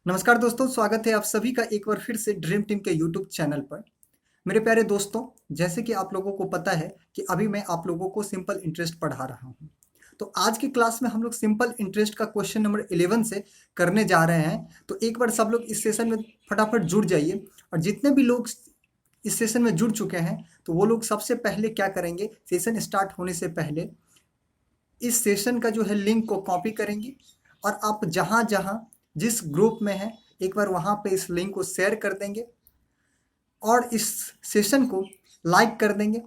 नमस्कार दोस्तों, स्वागत है आप सभी का एक बार फिर से ड्रीम टीम के यूट्यूब चैनल पर। मेरे प्यारे दोस्तों, जैसे कि आप लोगों को पता है कि अभी मैं आप लोगों को सिंपल इंटरेस्ट पढ़ा रहा हूँ। तो आज की क्लास में हम लोग सिंपल इंटरेस्ट का क्वेश्चन नंबर 11 से करने जा रहे हैं। तो एक बार सब लोग इस सेशन में फटाफट जुड़ जाइए। और जितने भी लोग इस सेशन में जुड़ चुके हैं, तो वो लोग सबसे पहले क्या करेंगे, सेशन स्टार्ट होने से पहले इस सेशन का जो है लिंक को कॉपी करेंगे। और आप जहाँ जहाँ जिस ग्रुप में हैं, एक बार वहाँ पे इस लिंक को शेयर कर देंगे और इस सेशन को लाइक कर देंगे।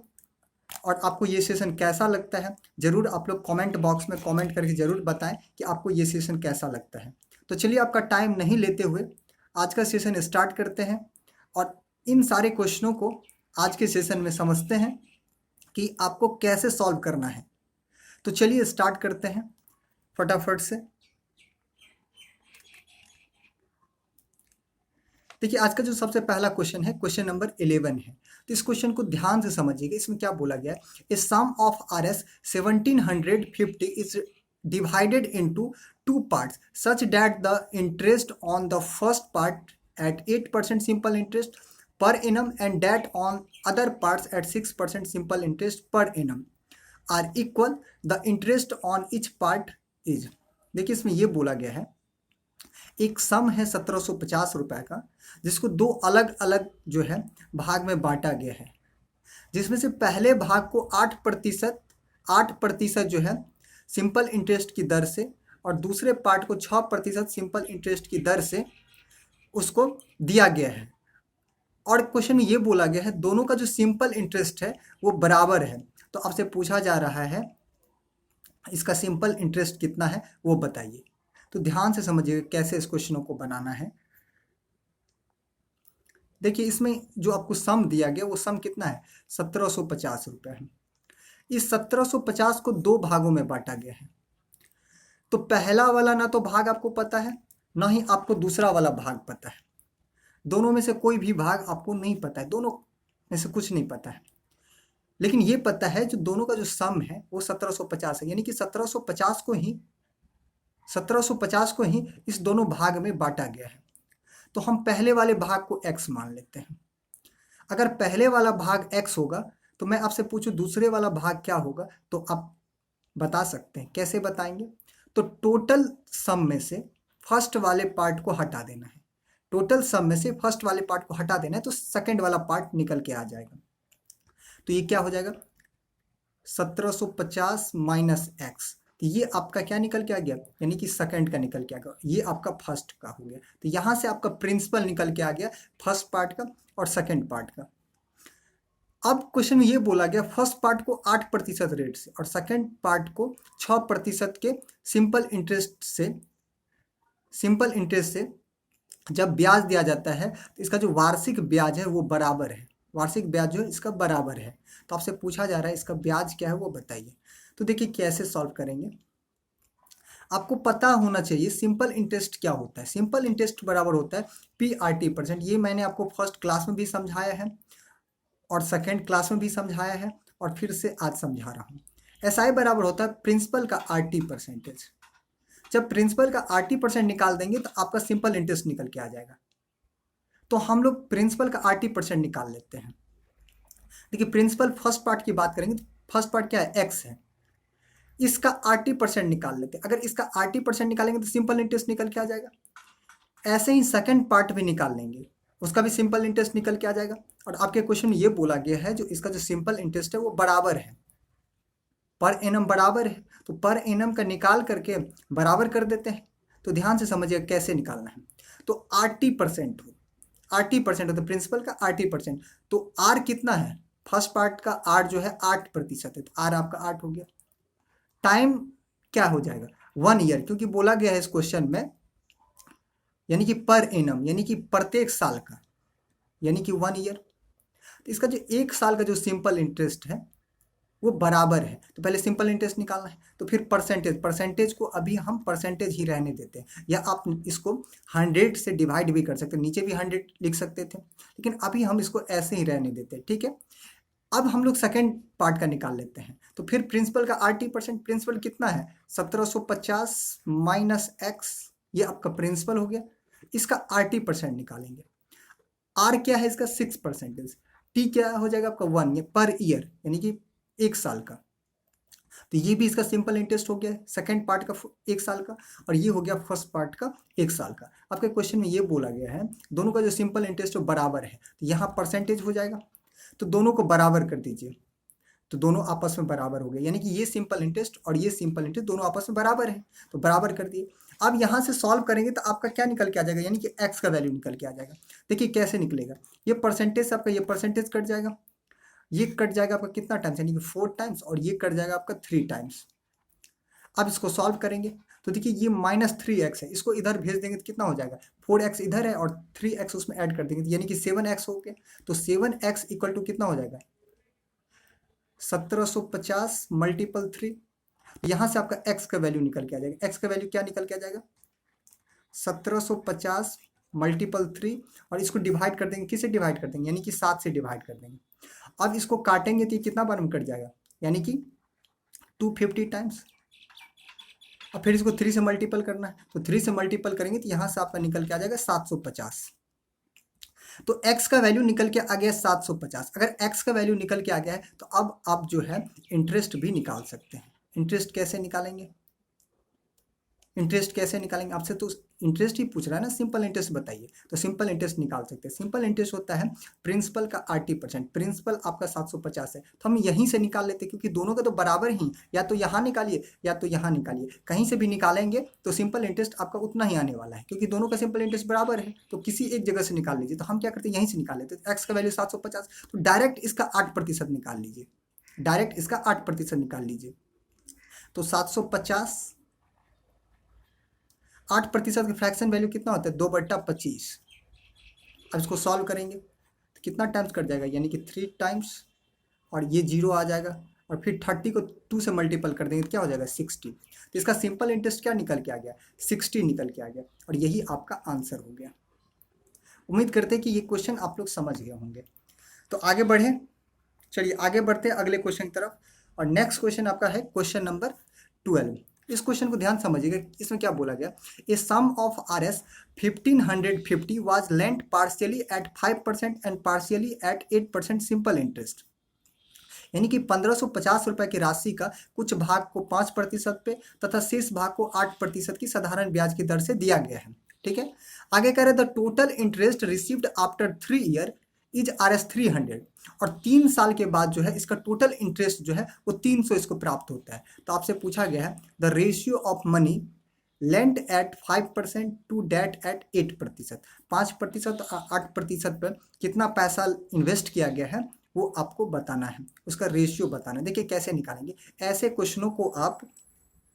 और आपको ये सेशन कैसा लगता है, ज़रूर आप लोग कमेंट बॉक्स में कमेंट करके ज़रूर बताएं कि आपको ये सेशन कैसा लगता है। तो चलिए, आपका टाइम नहीं लेते हुए आज का सेशन स्टार्ट करते हैं और इन सारे क्वेश्चनों को आज के सेशन में समझते हैं कि आपको कैसे सॉल्व करना है। तो चलिए स्टार्ट करते हैं फटाफट से। देखिए, आज का जो सबसे पहला क्वेश्चन है, क्वेश्चन नंबर 11 है। तो इस क्वेश्चन को ध्यान से समझिएगा। इसमें क्या बोला गया है, a sum of R S 1750 is divided into two parts such that the interest on the first part at 8% simple interest per annum and that on other parts at 6% simple interest per annum are equal, the interest on each part is. देखिए, इसमें ये बोला गया है, एक सम है 1750 रुपए का, जिसको दो अलग अलग जो है भाग में बांटा गया है। जिसमें से पहले भाग को 8% जो है सिंपल इंटरेस्ट की दर से, और दूसरे पार्ट को 6% सिंपल इंटरेस्ट की दर से उसको दिया गया है। और क्वेश्चन में ये बोला गया है, दोनों का जो सिंपल इंटरेस्ट है वो बराबर है। तो आपसे पूछा जा रहा है, इसका सिंपल इंटरेस्ट कितना है वो बताइए। तो ध्यान से समझिएगा कैसे इस क्वेश्चनों को बनाना है। देखिए, इसमें जो आपको सम दिया गया वो सम कितना है, 1750 रुपये है। इस 1750 को दो भागों में बांटा गया है। तो पहला वाला ना तो भाग आपको पता है, ना ही आपको दूसरा वाला भाग पता है। दोनों में से कोई भी भाग आपको नहीं पता है, दोनों में से कुछ नहीं पता है। लेकिन ये पता है जो दोनों का जो सम है वो 1750 है, यानी कि 1750 को ही इस दोनों भाग में बांटा गया है। तो हम पहले वाले भाग को x मान लेते हैं। अगर पहले वाला भाग x होगा, तो मैं आपसे पूछूं दूसरे वाला भाग क्या होगा, तो आप बता सकते हैं। कैसे बताएंगे, तो टोटल सम में से फर्स्ट वाले पार्ट को हटा देना है। टोटल सम में से फर्स्ट वाले पार्ट को हटा देना है, तो सेकंड वाला पार्ट निकल के आ जाएगा। तो ये क्या हो जाएगा, 1750 माइनस एक्स। तो ये आपका क्या निकल के आ गया, यानी कि सेकंड का निकल के आ गया। ये आपका फर्स्ट का हो गया। तो यहाँ से आपका प्रिंसिपल निकल के आ गया, फर्स्ट पार्ट का और सेकंड पार्ट का। अब क्वेश्चन में ये बोला गया, फर्स्ट पार्ट को 8% रेट से और सेकंड पार्ट को 6% के सिंपल इंटरेस्ट से जब ब्याज दिया जाता है, तो इसका जो वार्षिक ब्याज है वो बराबर है। वार्षिक ब्याज जो है इसका बराबर है। तो आपसे पूछा जा रहा है इसका ब्याज क्या है वो बताइए। तो देखिए कैसे सॉल्व करेंगे। आपको पता होना चाहिए सिंपल इंटरेस्ट क्या होता है। सिंपल इंटरेस्ट बराबर होता है PRT%। ये मैंने आपको फर्स्ट क्लास में भी समझाया है और सेकेंड क्लास में भी समझाया है और फिर से आज समझा रहा हूँ। SI बराबर होता है प्रिंसिपल का RT%। जब प्रिंसिपल का RT% निकाल देंगे तो आपका सिंपल इंटरेस्ट निकल के आ जाएगा। तो हम लोग प्रिंसिपल का RT% निकाल लेते हैं। देखिए, प्रिंसिपल फर्स्ट पार्ट की बात करेंगे तो फर्स्ट पार्ट क्या है, एक्स है। इसका RT% निकाल लेते हैं। अगर इसका RT% निकालेंगे तो सिंपल इंटरेस्ट निकल के आ जाएगा। ऐसे ही सेकंड पार्ट भी निकाल लेंगे, उसका भी सिंपल इंटरेस्ट निकल के आ जाएगा। और आपके क्वेश्चन में ये बोला गया है जो इसका जो सिंपल इंटरेस्ट है वो बराबर है, पर एनम बराबर है। तो पर एनम का निकाल करके बराबर कर देते हैं। तो ध्यान से समझिएगा कैसे निकालना है। तो RT% होता है प्रिंसिपल का RT%। तो R कितना है, फर्स्ट पार्ट का R जो है 8% है, तो R आपका 8 हो गया। टाइम क्या हो जाएगा, 1 ईयर, क्योंकि बोला गया है इस क्वेश्चन में, यानी कि पर एनम, यानी कि प्रत्येक साल का, यानी कि 1 ईयर। तो इसका जो एक साल का जो सिंपल इंटरेस्ट है वो बराबर है। तो पहले सिंपल इंटरेस्ट निकालना है, तो फिर परसेंटेज को अभी हम परसेंटेज ही रहने देते हैं, या आप इसको 100 से डिवाइड भी कर सकते हैं, नीचे भी 100 लिख सकते थे, लेकिन अभी हम इसको ऐसे ही रहने देते हैं। ठीक है, अब हम लोग सेकेंड पार्ट का निकाल लेते हैं। तो फिर प्रिंसिपल का RT%, प्रिंसिपल कितना है 1750 माइनस एक्स, ये आपका प्रिंसिपल हो गया। इसका RT% निकालेंगे। R क्या है इसका 6%, T क्या हो जाएगा आपका 1, ये पर ईयर यानी कि 1 साल का। तो ये भी इसका सिंपल इंटरेस्ट हो गया सेकंड पार्ट का 1 साल का, और ये हो गया फर्स्ट पार्ट का 1 साल का। आपके क्वेश्चन में ये बोला गया है दोनों का जो सिंपल इंटरेस्ट है बराबर है, तो यहाँ परसेंटेज हो जाएगा, तो दोनों को बराबर कर दीजिए, तो दोनों आपस में बराबर हो गए, यानी कि ये सिंपल इंटरेस्ट और ये सिंपल इंटरेस्ट दोनों आपस में बराबर है, तो बराबर कर दिए। अब यहाँ से सॉल्व करेंगे तो आपका क्या निकल के आ जाएगा, यानी कि एक्स का वैल्यू निकल के आ जाएगा। देखिए कैसे निकलेगा, ये परसेंटेज से आपका ये परसेंटेज कट जाएगा, ये कट जाएगा आपका कितना टाइम्स, यानी कि 4 टाइम्स, और ये कट जाएगा आपका 3 टाइम्स। अब इसको सॉल्व करेंगे तो देखिए ये -3x है, इसको इधर भेज देंगे तो कितना हो जाएगा, 4x इधर है और 3x उसमें ऐड कर देंगे, यानी कि 7x हो गया। तो 7x इक्वल टू कितना हो जाएगा, 1750 मल्टीपल 3। यहाँ से आपका x का वैल्यू निकल के आ जाएगा, x का वैल्यू क्या निकल के आ जाएगा, 1750 मल्टीपल 3, और इसको डिवाइड कर देंगे, किससे डिवाइड कर देंगे, यानी कि 7 से डिवाइड कर देंगे। अब इसको काटेंगे तो ये कितना बार में कट जाएगा, यानी कि 250 टाइम्स। अब फिर इसको 3 से मल्टीपल करना है, तो 3 से मल्टीपल करेंगे तो यहाँ से आपका निकल के आ जाएगा 750। तो x का वैल्यू निकल के आ गया 750। अगर x का वैल्यू निकल के आ गया है तो अब आप जो है इंटरेस्ट भी निकाल सकते हैं। इंटरेस्ट कैसे निकालेंगे, इंटरेस्ट कैसे निकालेंगे, आपसे तो इंटरेस्ट ही पूछ रहा है ना, सिंपल इंटरेस्ट बताइए। तो सिंपल इंटरेस्ट निकाल सकते हैं। सिंपल इंटरेस्ट होता है प्रिंसिपल का RT%, प्रिंसिपल आपका 750 है, तो हम यहीं से निकाल लेते हैं, क्योंकि दोनों का तो बराबर ही, या तो यहाँ निकालिए या तो यहाँ निकालिए, कहीं से भी निकालेंगे तो सिंपल इंटरेस्ट आपका उतना ही आने वाला है, क्योंकि दोनों का सिंपल इंटरेस्ट बराबर है, तो किसी एक जगह से निकाल लीजिए। तो हम क्या करते हैं, यहीं से निकाल लेते हैं। एक्स का वैल्यू 750, तो डायरेक्ट इसका 8% निकाल लीजिए, डायरेक्ट इसका 8% निकाल लीजिए। तो 750 8% का फ्रैक्शन वैल्यू कितना होता है, 2/25। अब इसको सॉल्व करेंगे तो कितना टाइम्स कट जाएगा, यानी कि 3 टाइम्स, और ये 0 आ जाएगा, और फिर 30 को 2 से मल्टीपल कर देंगे तो क्या हो जाएगा 60। तो इसका सिंपल इंटरेस्ट क्या निकल के आ गया, 60 निकल के आ गया, और यही आपका आंसर हो गया। उम्मीद करते हैं कि ये क्वेश्चन आप लोग समझ गए होंगे। तो आगे बढ़े, चलिए आगे बढ़ते हैं अगले क्वेश्चन की तरफ। और नेक्स्ट क्वेश्चन आपका है क्वेश्चन नंबर 12। इस क्वेश्चन को ध्यान समझिएगा, इसमें क्या बोला गया, a sum of RS 1550 was lent partially at 5% and partially at 8% simple interest. यानी कि 1550 रुपए की राशि का कुछ भाग को 5% पे तथा शेष भाग को 8% की साधारण ब्याज की दर से दिया गया है। ठीक है, आगे कह रहे the total interest received after 3 year is RS 300, और 3 साल के बाद जो है इसका टोटल इंटरेस्ट जो है वो 300 इसको प्राप्त होता है। तो आपसे पूछा गया है the ratio of money lent at 5% to date at 8%, 5% 8% पर कितना पैसा इन्वेस्ट किया गया है वो आपको बताना है, उसका रेशियो बताना है। देखिए कैसे निकालेंगे, ऐसे क्वेश्चनों को आप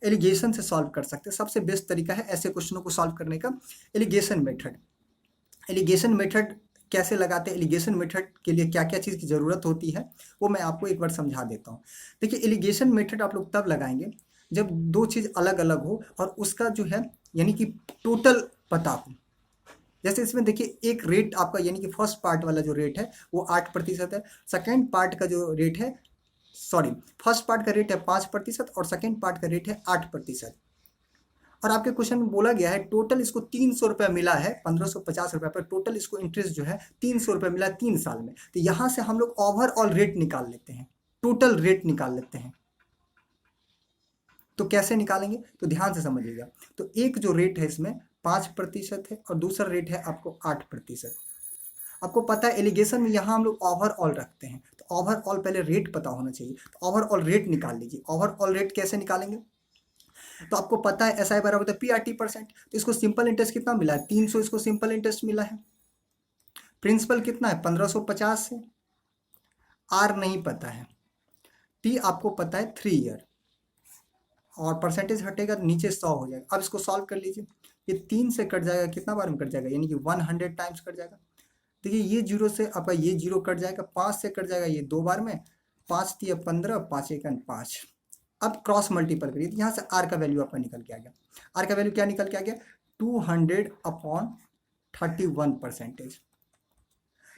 एलिगेशन से सॉल्व कर सकते हैं। सबसे बेस्ट तरीका है ऐसे क्वेश्चनों को सॉल्व करने का एलिगेशन मेथड। एलिगेशन मेथड कैसे लगाते हैं, एलिगेशन मेथड के लिए क्या क्या चीज़ की ज़रूरत होती है वो मैं आपको एक बार समझा देता हूँ। देखिए एलिगेशन मेथड आप लोग तब लगाएंगे जब दो चीज़ अलग अलग हो और उसका जो है यानी कि टोटल पता हो। जैसे इसमें देखिए एक रेट आपका यानी कि फर्स्ट पार्ट वाला जो रेट है वो 8% है, सेकेंड पार्ट का जो रेट है फर्स्ट पार्ट का रेट है 5% और सेकेंड पार्ट का रेट है 8%। और आपके क्वेश्चन में बोला गया है टोटल इसको 300 रुपये मिला है, 1550 रुपये पर टोटल इसको इंटरेस्ट जो है 300 रुपये मिला 3 साल में। तो यहाँ से हम लोग ओवरऑल रेट निकाल लेते हैं, टोटल रेट निकाल लेते हैं। तो कैसे निकालेंगे, तो ध्यान से समझिएगा। तो एक जो रेट है इसमें 5% है और दूसरा रेट है आपको 8%। आपको पता है एलिगेशन में यहाँ हम लोग ओवरऑल रखते हैं, तो ओवरऑल पहले रेट पता होना चाहिए। तो ओवरऑल रेट निकाल लीजिए। ओवरऑल रेट कैसे निकालेंगे, तो आपको पता है SI बराबर होता है PRT%। तो इसको सिंपल इंटरेस्ट कितना मिला है, 300 इसको सिंपल इंटरेस्ट मिला है। प्रिंसिपल कितना है 1550 है, R नहीं पता है, T आपको पता है 3 ईयर, और परसेंटेज हटेगा तो नीचे 100 हो जाएगा। अब इसको सॉल्व कर लीजिए, ये 3 से कट जाएगा, कितना बार में कट जाएगा, यानी कि 100 टाइम्स कट जाएगा। देखिए ये 0 से आपका ये 0 कट जाएगा, 5 से कट जाएगा ये 2 बार में, 5 3 15, 5 1 5। अब क्रॉस मल्टीपल करिए, यहाँ से R का वैल्यू आपका निकल के आ गया। R का वैल्यू क्या निकल के आ गया, 200/31%।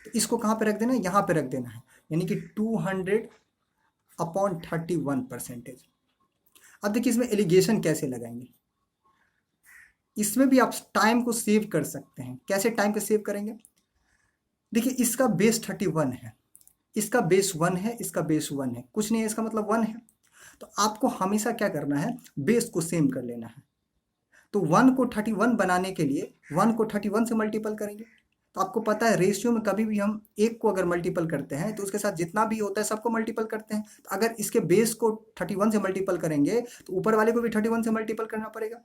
तो इसको कहाँ पे रख देना है, यहाँ पे रख देना है, यानी कि 200/31%। अब देखिए इसमें एलिगेशन कैसे लगाएंगे, इसमें भी आप टाइम को सेव कर सकते हैं। कैसे टाइम को सेव करेंगे? देखिए इसका बेस 31 है, इसका बेस 1 है, इसका बेस 1 है, कुछ नहीं है, इसका मतलब 1 है। तो आपको हमेशा क्या करना है, बेस को सेम कर लेना है। तो 1 को 31 बनाने के लिए 1 को 31 से मल्टीपल करेंगे। तो आपको पता है रेशियो में कभी भी हम एक को अगर मल्टीपल करते हैं तो उसके साथ जितना भी होता है सबको मल्टीपल करते हैं। तो अगर इसके बेस को 31 से मल्टीपल करेंगे तो ऊपर वाले को भी 31 से मल्टीपल करना पड़ेगा।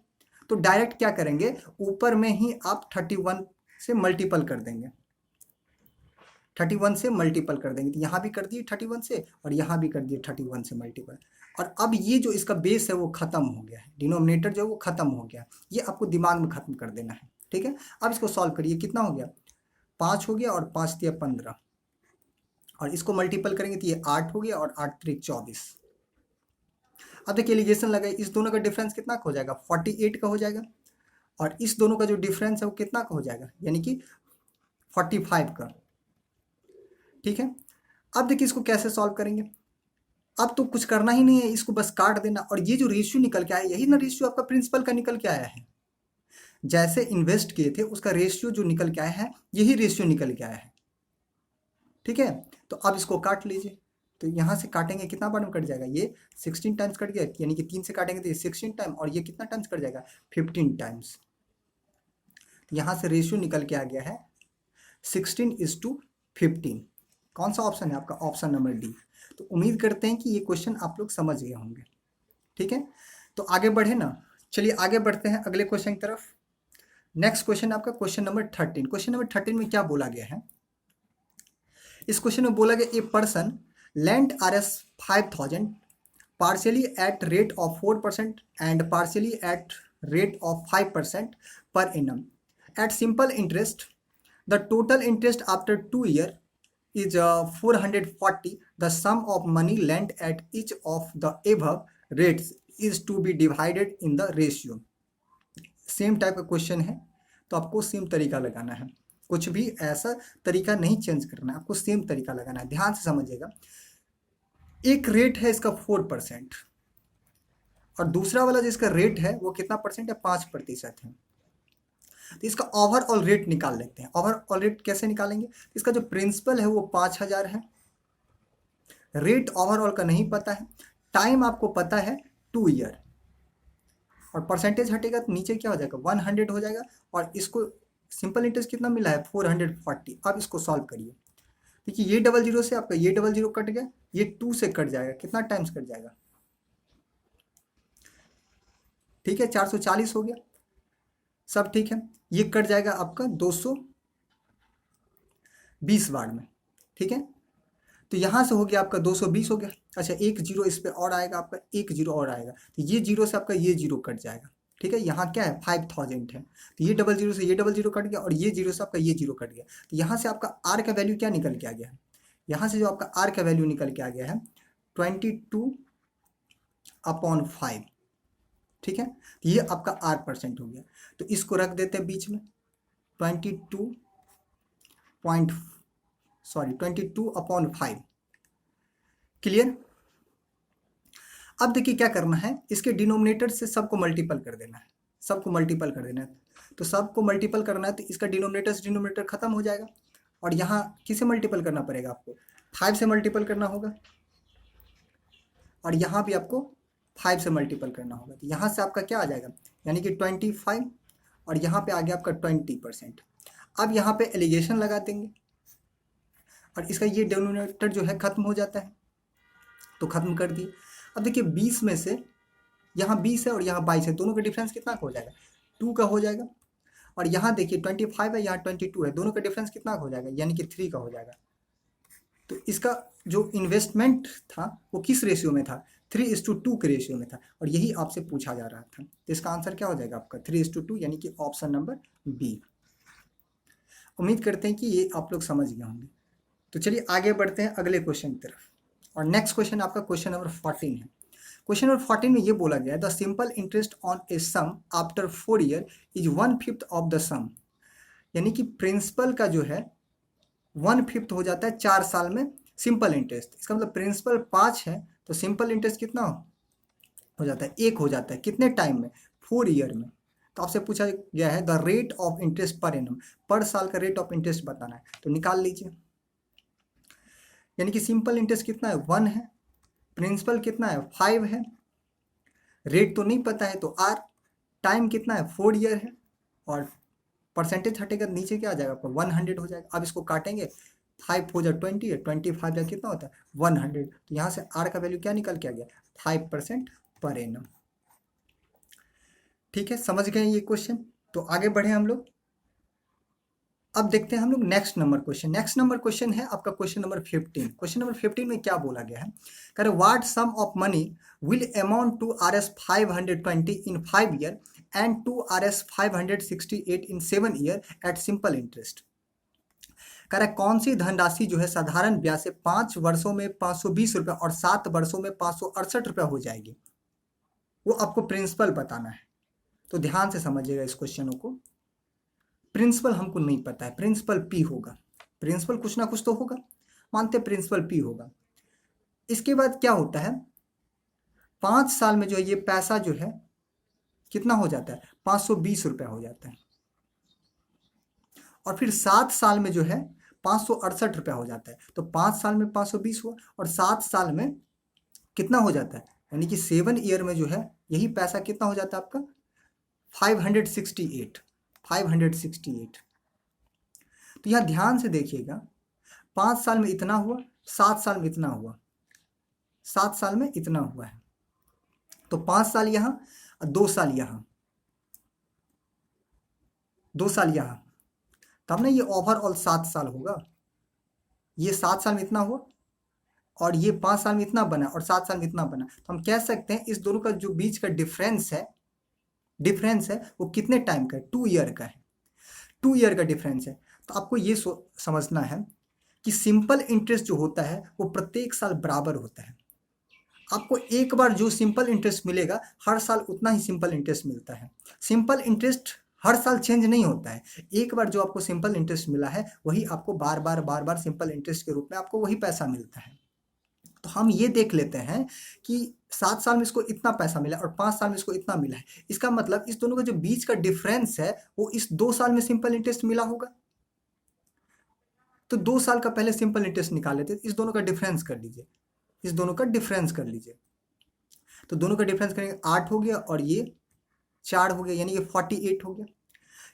तो डायरेक्ट क्या करेंगे, ऊपर में ही आप 31 से मल्टीपल कर देंगे, 31 से मल्टीपल कर देंगे। तो यहाँ भी कर दिए 31 से और यहाँ भी कर दिए 31 से मल्टीपल। और अब ये जो इसका बेस है वो खत्म हो गया है, डिनोमिनेटर जो है वो खत्म हो गया। ये आपको दिमाग में खत्म कर देना है, ठीक है। अब इसको सॉल्व करिए, कितना हो गया, 5 हो गया और 5 दिया 15, और इसको मल्टीपल करेंगे तो ये 8 हो गया और 8 3 24। अब देखिए एलिगेशन लगाए, इस दोनों का डिफरेंस कितना का हो जाएगा, 48 का हो जाएगा। और इस दोनों का जो डिफरेंस है वो कितना का हो जाएगा, यानी कि 45 का, ठीक है। अब देखिए इसको कैसे सॉल्व करेंगे, अब तो कुछ करना ही नहीं है, इसको बस काट देना। और ये जो रेशियो निकल के आया, यही ना रेशियो आपका प्रिंसिपल का निकल के आया है। जैसे इन्वेस्ट किए थे उसका रेशियो जो निकल के आया है, यही रेशियो निकल के आया है, ठीक है। तो अब इसको काट लीजिए। तो यहाँ से काटेंगे कितना बार में कट जाएगा, ये 16 टाइम्स कट गया, यानी कि 3 से काटेंगे तो ये 16 टाइम, और ये कितना टाइम्स कट जाएगा, 15 टाइम्स। यहाँ से रेशियो निकल के आ गया है 16:15। कौन सा ऑप्शन है आपका, ऑप्शन नंबर डी। तो उम्मीद करते हैं कि ये क्वेश्चन आप लोग समझ गए होंगे, ठीक है। तो आगे बढ़े ना, चलिए आगे बढ़ते हैं अगले क्वेश्चन की तरफ। नेक्स्ट क्वेश्चन आपका क्वेश्चन नंबर 13। क्वेश्चन नंबर 13 में क्या बोला गया है, इस क्वेश्चन में बोला गया a person lent Rs 5000 partially at rate of 4% and partially at rate of 5% per annum at simple interest. The total interest after 2 years is 440. The sum of money lent at each of the above rates is to be divided in the ratio. Same type का question है, तो आपको same तरीका लगाना है, कुछ भी ऐसा तरीका नहीं चेंज करना है, आपको सेम तरीका लगाना है। ध्यान से समझिएगा, एक रेट है इसका 4% और दूसरा वाला जो इसका रेट है वो कितना परसेंट है, 5% है। तो इसका ओवरऑल रेट निकाल लेते हैं। ओवरऑल रेट कैसे निकालेंगे, इसका जो प्रिंसिपल है वो 5000 है, रेट ओवरऑल का नहीं पता है, टाइम आपको पता है 2 ईयर, और परसेंटेज हटेगा तो नीचे क्या हो जाएगा, 100 हो जाएगा। और इसको सिंपल इंटरेस्ट कितना मिला है, 440। अब इसको सॉल्व करिए, देखिए ये 00 से आपका ये 00 कट गया, ये 2 से कट जाएगा, कितना टाइम्स कट जाएगा, ठीक है 440 हो गया, सब ठीक है। ये कट जाएगा आपका 220 बार में, ठीक है। तो यहाँ से हो गया आपका 220 हो गया। अच्छा एक जीरो इस पे और आएगा, आपका एक जीरो और आएगा, तो ये जीरो से आपका ये जीरो कट जाएगा, ठीक है। यहाँ क्या है 5000 है, तो ये 00 से ये 00 कट गया, और ये जीरो से आपका ये जीरो कट गया। तो यहाँ से आपका आर का वैल्यू क्या निकल के आ गया है, यहाँ से जो आपका आर का वैल्यू निकल के आ गया है 22/5, ठीक है। तो ये आपका आर परसेंट हो गया। तो इसको रख देते हैं बीच में, 22/5। क्लियर। अब देखिए क्या करना है, इसके डिनोमिनेटर से सबको मल्टीपल कर देना है, सबको मल्टीपल कर देना है। तो सबको मल्टीपल करना है तो इसका डिनोमिनेटर से डिनोमिनेटर खत्म हो जाएगा, और यहाँ किसे मल्टीपल करना पड़ेगा, आपको 5 से मल्टीपल करना होगा, और यहाँ भी आपको 5 से मल्टीपल करना होगा। तो यहाँ से आपका क्या आ जाएगा, यानी कि 25, और यहाँ पे आ गया आपका 20%। अब यहाँ पे एलिगेशन लगा देंगे, और इसका ये डिनोमिनेटर जो है खत्म हो जाता है, तो खत्म कर दिए। अब देखिए 20 में से यहाँ 20 है और यहाँ 22 है, दोनों का डिफरेंस कितना का हो जाएगा, 2 का हो जाएगा। और यहाँ देखिए 25 है, यहाँ 22 है, दोनों का डिफरेंस कितना का हो जाएगा, यानी कि 3 का हो जाएगा। तो इसका जो इन्वेस्टमेंट था वो किस रेशियो में था, 3:2 के रेशियो में था, और यही आपसे पूछा जा रहा था। तो इसका आंसर क्या हो जाएगा आपका 3:2, यानी कि ऑप्शन नंबर बी। उम्मीद करते हैं कि ये आप लोग समझ गए होंगे। तो चलिए आगे बढ़ते हैं अगले क्वेश्चन की तरफ, और नेक्स्ट क्वेश्चन आपका क्वेश्चन नंबर 14 है। क्वेश्चन नंबर 14 में ये बोला गया है the simple interest on a sum after 4 year is 1/5 of the sum, यानी कि प्रिंसिपल का जो है 1/5 हो जाता है 4 साल में सिंपल इंटरेस्ट। इसका मतलब प्रिंसिपल 5 है तो सिंपल इंटरेस्ट कितना हो जाता है, 1 हो जाता है, कितने टाइम में, 4 ईयर में। तो आपसे पूछा गया है the rate of interest per annum, पर साल का रेट ऑफ इंटरेस्ट बताना है, तो निकाल लीजिए। यानी कि सिंपल इंटरेस्ट कितना है 1 है, प्रिंसिपल कितना है 5 है, रेट तो नहीं पता है तो आर, टाइम कितना है 4 ईयर है, और परसेंटेज हटेगा नीचे क्या आ जाएगा आपका 100 हो जाएगा। अब इसको काटेंगे, 5 हो जाए 20 है, 25 जा कितना होता है 100, तो यहाँ से आर का वैल्यू क्या निकल के आ गया 5% पर एनम। ठीक है, समझ गए ये क्वेश्चन। तो आगे बढ़े हम लोग, अब देखते हैं हम लोग next number question. Next number question है आपका क्वेश्चन नंबर 15। क्वेश्चन नंबर 15 में क्या बोला गया है, कह रहे what sum of money will amount to Rs 520 in 5 year and to Rs 568 in 7 year at simple interest. कह रहा है कौन सी धनराशि जो है साधारण ब्याज से 5 वर्षों में 520 रुपये और 7 वर्षों में 568 रुपये हो जाएगी, वो आपको प्रिंसिपल बताना है। तो ध्यान से समझिएगा इस क्वेश्चनों को। प्रिंसिपल हमको नहीं पता है, प्रिंसिपल पी होगा, प्रिंसिपल कुछ ना कुछ तो होगा, मानते प्रिंसिपल पी होगा। इसके बाद क्या होता है, 5 साल में जो है ये पैसा जो है कितना हो जाता है 520 रुपये हो जाता है, और फिर 7 साल में जो है 568 रुपये हो जाता है। तो 5 साल में 520 हुआ और 7 साल में कितना हो जाता है, यानी कि 7 ईयर में जो है यही पैसा कितना हो जाता है आपका 568। तो यहाँ ध्यान से देखिएगा, 5 साल में इतना हुआ, 7 साल में इतना हुआ, 7 साल में इतना हुआ है, तो 5 साल यहाँ और 2 साल यहाँ, 2 साल यहाँ, तब ना ये ओवरऑल 7 साल होगा। ये 7 साल में इतना हुआ और ये 5 साल में इतना बना और 7 साल में इतना बना, तो हम कह सकते हैं इस दोनों का जो बीच का डिफरेंस है वो कितने टाइम का है 2 ईयर का है, 2 ईयर का डिफरेंस है। तो आपको ये समझना है कि सिंपल इंटरेस्ट जो होता है वो प्रत्येक साल बराबर होता है। आपको एक बार जो सिंपल इंटरेस्ट मिलेगा हर साल उतना ही सिंपल इंटरेस्ट मिलता है। सिंपल इंटरेस्ट हर साल चेंज नहीं होता है, एक बार जो आपको सिंपल इंटरेस्ट मिला है वही आपको बार बार सिंपल इंटरेस्ट के रूप में आपको वही पैसा मिलता है। तो हम ये देख लेते हैं कि 7 साल में इसको इतना पैसा मिला और 5 साल में इसको इतना मिला है, इसका मतलब इस दोनों का जो बीच का डिफरेंस है वो इस 2 साल में सिंपल इंटरेस्ट मिला होगा। तो 2 साल का पहले सिंपल इंटरेस्ट निकाल लेते, इस दोनों का डिफरेंस कर लीजिए, इस दोनों का डिफरेंस कर लीजिए। तो दोनों का डिफरेंस करेंगे 8 हो गया और ये 4 हो गया, यानी कि 48 हो गया।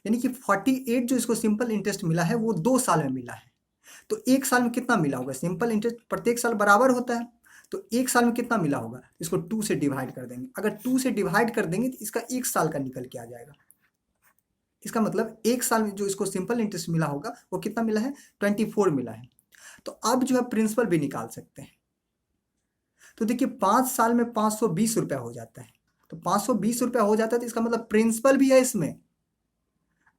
यानी कि 48 जो इसको सिंपल इंटरेस्ट मिला है वो 2 साल में मिला है। तो 1 साल में कितना मिला होगा, सिंपल इंटरेस्ट प्रत्येक साल बराबर होता है, तो 1 साल में कितना मिला होगा, इसको 2 से डिवाइड कर देंगे। अगर 2 से डिवाइड कर देंगे तो इसका 1 साल का निकल के आ जाएगा। इसका मतलब 1 साल में जो इसको सिंपल इंटरेस्ट मिला होगा वो कितना मिला है 24 मिला है। तो अब जो है प्रिंसिपल भी निकाल सकते हैं। तो देखिए 5 साल में 520 रुपया हो जाता है, तो 520 रुपया हो जाता है तो इसका मतलब प्रिंसिपल भी है इसमें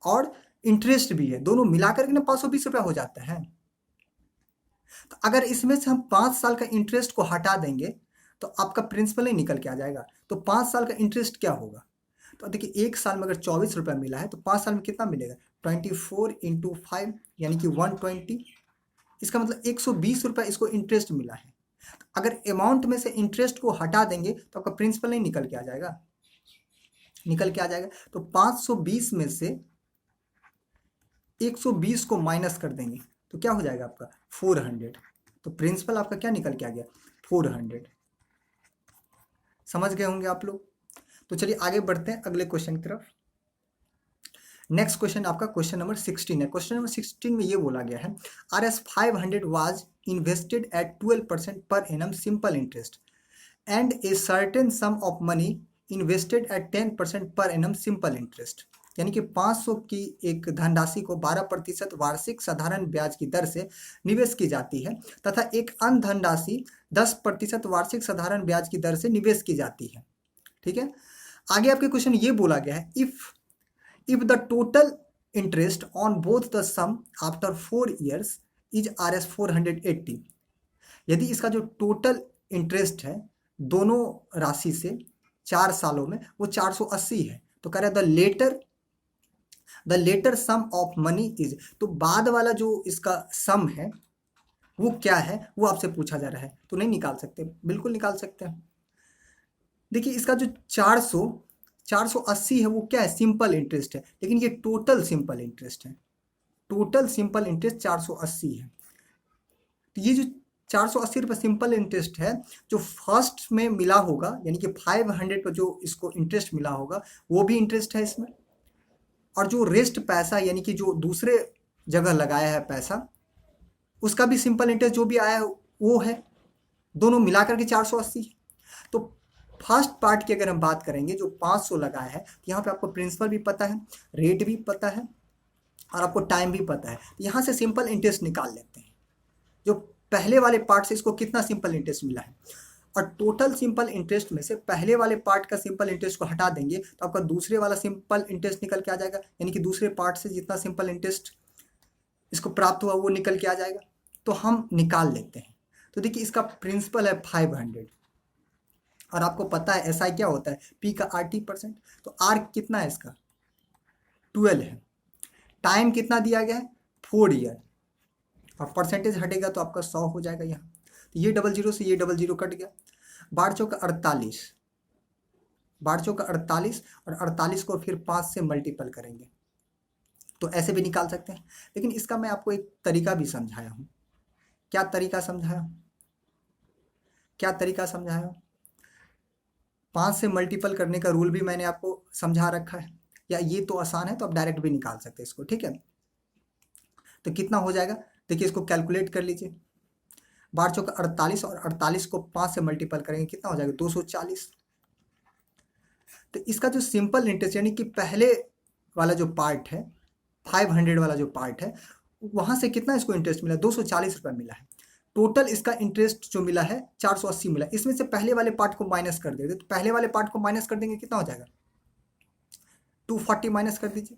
और इंटरेस्ट भी है, दोनों मिलाकर के ना 520 रुपया हो जाता है। तो अगर इसमें से हम 5 साल का इंटरेस्ट को हटा देंगे तो आपका प्रिंसिपल ही निकल के आ जाएगा। तो 5 साल का इंटरेस्ट क्या होगा, तो देखिए 1 साल में अगर 24 रुपया मिला है तो 5 साल में कितना मिलेगा 24 इंटू 5 यानी कि 120, इसका मतलब 120 रुपया इसको इंटरेस्ट मिला है। तो अगर अमाउंट में से इंटरेस्ट को हटा देंगे तो आपका प्रिंसिपल नहीं निकल के आ जाएगा, निकल के आ जाएगा। तो 520 में से 120 को माइनस कर देंगे तो क्या हो जाएगा आपका 400। तो प्रिंसिपल आपका क्या निकल के आ गया 400। समझ गए होंगे आप लोग। तो चलिए आगे बढ़ते हैं अगले क्वेश्चन की तरफ। नेक्स्ट क्वेश्चन आपका क्वेश्चन नंबर 16 है। क्वेश्चन नंबर 16 में ये बोला गया है Rs 500 was invested at 12% per annum simple interest and A certain sum of money invested at 10% per annum simple interest. यानी कि 500 की एक धनराशि को 12% वार्षिक साधारण ब्याज की दर से निवेश की जाती है तथा एक अन्य धनराशि 10% वार्षिक साधारण ब्याज की दर से निवेश की जाती है। ठीक है, आगे आपके क्वेश्चन ये बोला गया है if the total interest on both the sum after 4 years is Rs 480, यदि इसका जो टोटल इंटरेस्ट है दोनों राशि से 4 सालों में वो 480 है, तो कह रहा है the latter sum of money is, तो बाद वाला जो इसका सम है वो क्या है वो आपसे पूछा जा रहा है। तो नहीं निकाल सकते, बिल्कुल निकाल सकते हैं। देखिए इसका जो 480 है वो क्या है, सिंपल इंटरेस्ट है, लेकिन ये टोटल सिंपल इंटरेस्ट है, टोटल सिंपल इंटरेस्ट 480 है। तो ये जो 480 रुपये सिंपल इंटरेस्ट है, जो फर्स्ट में मिला होगा यानी कि 500 पर जो इसको इंटरेस्ट मिला होगा वो भी इंटरेस्ट है इसमें, और जो रेस्ट पैसा यानी कि जो दूसरे जगह लगाया है पैसा उसका भी सिंपल इंटरेस्ट जो भी आया है वो है, दोनों मिलाकर के 480। तो फर्स्ट पार्ट की अगर हम बात करेंगे, जो 500 लगाया है, तो यहाँ पे आपको प्रिंसिपल भी पता है, रेट भी पता है और आपको टाइम भी पता है, यहाँ से सिंपल इंटरेस्ट निकाल लेते हैं। जो पहले वाले पार्ट से इसको कितना सिंपल इंटरेस्ट मिला है, और टोटल सिंपल इंटरेस्ट में से पहले वाले पार्ट का सिंपल इंटरेस्ट को हटा देंगे तो आपका दूसरे वाला सिंपल इंटरेस्ट निकल के आ जाएगा, यानी कि दूसरे पार्ट से जितना सिंपल इंटरेस्ट इसको प्राप्त हुआ वो निकल के आ जाएगा। तो हम निकाल लेते हैं। तो देखिए इसका प्रिंसिपल है 500, और आपको पता है SI क्या होता है, P का RT%। तो R कितना है इसका 12 है, टाइम कितना दिया गया है 4 ईयर, और परसेंटेज हटेगा तो आपका 100 हो जाएगा यहाँ। तो ये 00 से ये 00 कट गया, 12 का 48, 12 का 48, और 48 को फिर 5 से मल्टीपल करेंगे तो ऐसे भी निकाल सकते हैं। लेकिन इसका मैं आपको एक तरीका भी समझाया हूँ। क्या तरीका समझाया, क्या तरीका समझाया, 5 से मल्टीपल करने का रूल भी मैंने आपको समझा रखा है, या ये तो आसान है तो आप डायरेक्ट भी निकाल सकते हैं इसको, ठीक है। तो कितना हो जाएगा, देखिए इसको कैलकुलेट कर लीजिए, 12 का 48, और 48 को 5 से मल्टीपल करेंगे कितना हो जाएगा 240। तो इसका जो सिंपल इंटरेस्ट यानी कि पहले वाला जो पार्ट है 500 वाला जो पार्ट है वहाँ से कितना इसको इंटरेस्ट मिला, 240 रुपये मिला है। टोटल इसका इंटरेस्ट जो मिला है 480 मिला, इसमें से पहले वाले पार्ट को माइनस कर देते, तो पहले वाले पार्ट को माइनस कर देंगे कितना हो जाएगा 240 माइनस कर दीजिए,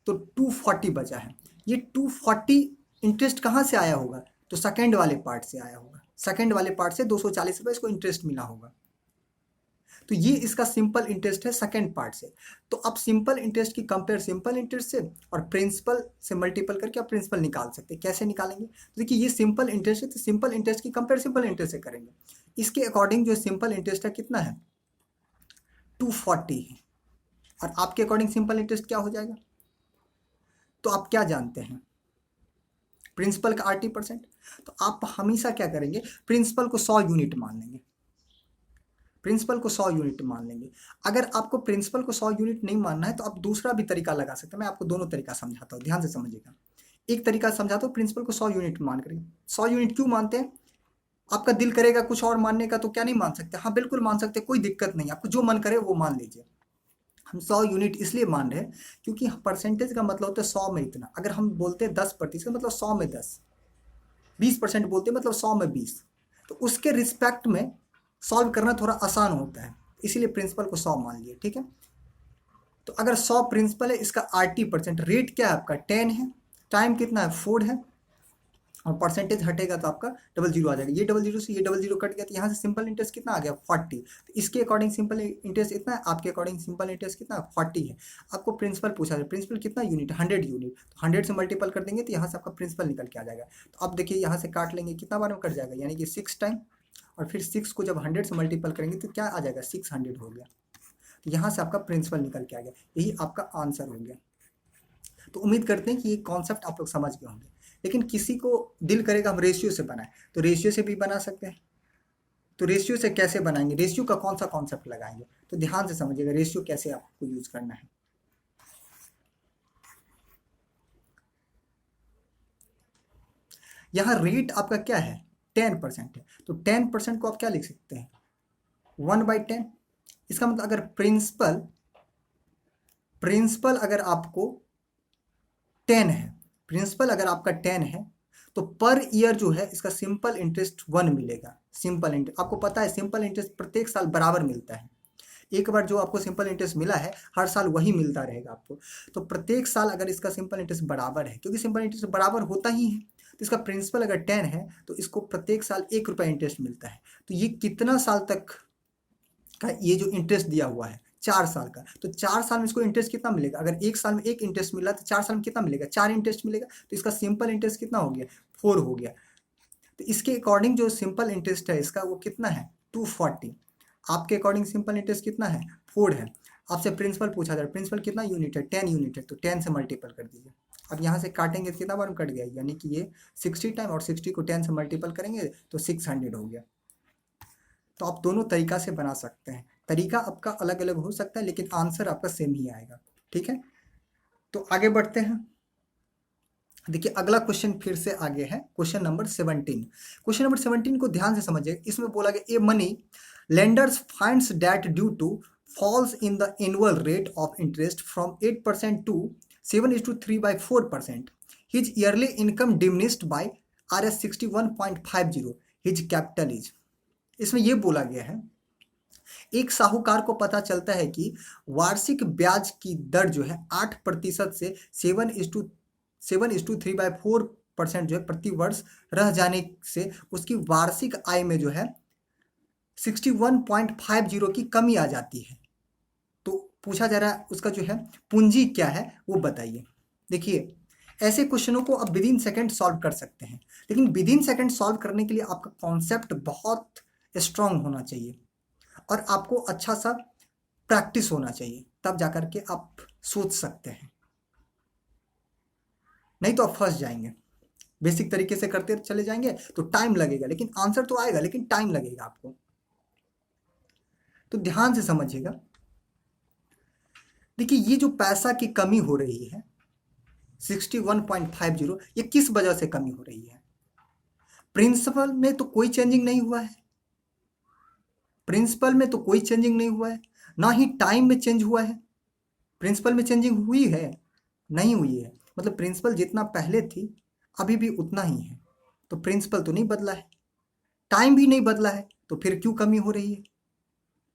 तो 240 बचा है। ये 240 इंटरेस्ट कहाँ से आया होगा, तो सेकंड वाले पार्ट से आया होगा, सेकंड वाले पार्ट से 240 रुपये इसको इंटरेस्ट मिला होगा। तो ये इसका सिंपल इंटरेस्ट है सेकंड पार्ट से। तो आप सिंपल इंटरेस्ट की कंपेयर सिंपल इंटरेस्ट से और प्रिंसिपल से मल्टीपल करके आप प्रिंसिपल निकाल सकते हैं। कैसे निकालेंगे, तो देखिए ये सिंपल इंटरेस्ट है, तो सिंपल इंटरेस्ट की कंपेयर सिंपल इंटरेस्ट से करेंगे। इसके अकॉर्डिंग जो सिंपल इंटरेस्ट है कितना है 240 है, और आपके अकॉर्डिंग सिंपल इंटरेस्ट क्या हो जाएगा, तो आप क्या जानते हैं प्रिंसिपल का RT%। तो आप हमेशा क्या करेंगे, प्रिंसिपल को 100 यूनिट मान लेंगे, प्रिंसिपल को 100 यूनिट मान लेंगे। अगर आपको प्रिंसिपल को 100 यूनिट नहीं मानना है तो आप दूसरा भी तरीका लगा सकते हैं। मैं आपको दोनों तरीका समझाता हूँ, ध्यान से समझिएगा। एक तरीका समझाता हूँ, प्रिंसिपल को 100 यूनिट मान करेंगे। 100 यूनिट क्यों मानते हैं, आपका दिल करेगा कुछ और मानने का तो क्या नहीं मान सकते, हाँ बिल्कुल मान सकते, कोई दिक्कत नहीं, आपको जो मन करे वो मान लीजिए। हम 100 यूनिट इसलिए मान रहे हैं क्योंकि परसेंटेज का मतलब होता है 100 में इतना। अगर हम बोलते हैं 10% मतलब 100 में 10, 20% बोलते हैं मतलब 100 में 20, तो उसके रिस्पेक्ट में सॉल्व करना थोड़ा आसान होता है, इसीलिए प्रिंसिपल को 100 मान लिए, ठीक है। तो अगर 100 प्रिंसिपल है, इसका RT%, रेट क्या है आपका 10 है, टाइम कितना है 4 है, और परसेंटेज हटेगा तो आपका 00 आ जाएगा। ये 00 से ये 00 कट गया, तो यहाँ से सिंपल इंटरेस्ट कितना आ गया 40। तो इसके अकॉर्डिंग सिंपल इंटरेस्ट इतना है, आपके अकॉर्डिंग सिंपल इंटरेस्ट कितना 40 है। आपको प्रिंसिपल पूछा जाए, प्रिंसिपल कितना यूनिट 100 यूनिट, तो 100 से मल्टीपल कर देंगे तो यहाँ से आपका प्रिंसिपल निकल के आ जाएगा। तो आप देखिए यहाँ से काट लेंगे कितना बार में कट जाएगा, यानी कि 6 टाइम, और फिर 6 को जब 100 से मल्टीपल करेंगे तो क्या आ जाएगा 600 हो गया। तो यहाँ से आपका प्रिंसिपल निकल के आ गया, यही आपका आंसर हो गया। तो उम्मीद करते हैं कि ये कॉन्सेप्ट आप लोग समझ गए होंगे। लेकिन किसी को दिल करेगा हम रेशियो से बनाएं, तो रेशियो से भी बना सकते हैं। तो रेशियो से कैसे बनाएंगे, रेशियो का कौन सा कॉन्सेप्ट लगाएंगे, तो ध्यान से समझिएगा रेशियो कैसे आपको यूज करना है। यहाँ रेट आपका क्या है 10% है, तो 10% को आप क्या लिख सकते हैं 1/10। इसका मतलब अगर प्रिंसिपल अगर आपको 10 है, प्रिंसिपल अगर आपका 10 है तो पर ईयर जो है इसका सिंपल इंटरेस्ट 1 मिलेगा। सिंपल इंटरेस्ट आपको पता है, सिंपल इंटरेस्ट प्रत्येक साल बराबर मिलता है। एक बार जो आपको सिंपल इंटरेस्ट मिला है हर साल वही मिलता रहेगा आपको। तो प्रत्येक साल अगर इसका सिंपल इंटरेस्ट बराबर है, क्योंकि सिंपल इंटरेस्ट बराबर होता ही है, तो इसका प्रिंसिपल अगर 10 है तो इसको प्रत्येक साल 1 रुपया इंटरेस्ट मिलता है। तो ये कितना साल तक का ये जो इंटरेस्ट दिया हुआ है 4 साल का, तो 4 साल में इसको इंटरेस्ट कितना मिलेगा, अगर एक साल में एक इंटरेस्ट मिला तो 4 साल में कितना मिलेगा 4 इंटरेस्ट मिलेगा। तो इसका सिंपल इंटरेस्ट कितना हो गया 4 हो गया। तो इसके अकॉर्डिंग जो सिंपल इंटरेस्ट है इसका वो कितना है 240। आपके अकॉर्डिंग सिंपल इंटरेस्ट कितना है 4 है, आपसे प्रिंसिपल पूछा जा रहा है, प्रिंसिपल कितना यूनिट है, 10 यूनिट है, तो 10 से मल्टीपल कर दीजिए। अब यहाँ से काटेंगे तो कितना बार कट गया, यानी कि ये 60 टाइम, और 60 को 10 से मल्टीपल करेंगे तो 600 हो गया। तो आप दोनों तरीका से बना सकते हैं, तरीका आपका अलग अलग हो सकता है लेकिन आंसर आपका सेम ही आएगा। ठीक है, तो आगे बढ़ते हैं। देखिए अगला क्वेश्चन फिर से आगे है, क्वेश्चन नंबर 17। क्वेश्चन नंबर 17 को ध्यान से समझिए। इसमें बोला गया a money lenders finds that due to falls in the annual rate of interest from 8% to 7:3/4%, his yearly income diminished by Rs 61.50, his capital is. इसमें यह बोला गया है एक साहूकार को पता चलता है कि वार्षिक ब्याज की दर जो है 8% से 7:3/4% जो है प्रति वर्ष रह जाने से उसकी वार्षिक आय में जो है 61.50 की कमी आ जाती है। तो पूछा जा रहा है उसका जो है पूंजी क्या है वो बताइए। देखिए ऐसे क्वेश्चनों को आप विद इन सेकेंड सॉल्व कर सकते हैं, लेकिन विद इन सेकेंड सॉल्व करने के लिए आपका कॉन्सेप्ट बहुत स्ट्रांग होना चाहिए और आपको अच्छा सा प्रैक्टिस होना चाहिए, तब जाकर के आप सोच सकते हैं, नहीं तो आप फंस जाएंगे। बेसिक तरीके से करते चले जाएंगे तो टाइम लगेगा, लेकिन आंसर तो आएगा लेकिन टाइम लगेगा आपको। तो ध्यान से समझिएगा। देखिए ये जो पैसा की कमी हो रही है 61.50, ये किस वजह से कमी हो रही है? प्रिंसिपल में तो कोई चेंजिंग नहीं हुआ है, प्रिंसिपल में तो कोई चेंजिंग नहीं हुआ है, ना ही टाइम में चेंज हुआ है। प्रिंसिपल में चेंजिंग हुई है? नहीं हुई है। मतलब प्रिंसिपल जितना पहले थी अभी भी उतना ही है, तो प्रिंसिपल तो नहीं बदला है, टाइम भी नहीं बदला है, तो फिर क्यों कमी हो रही है?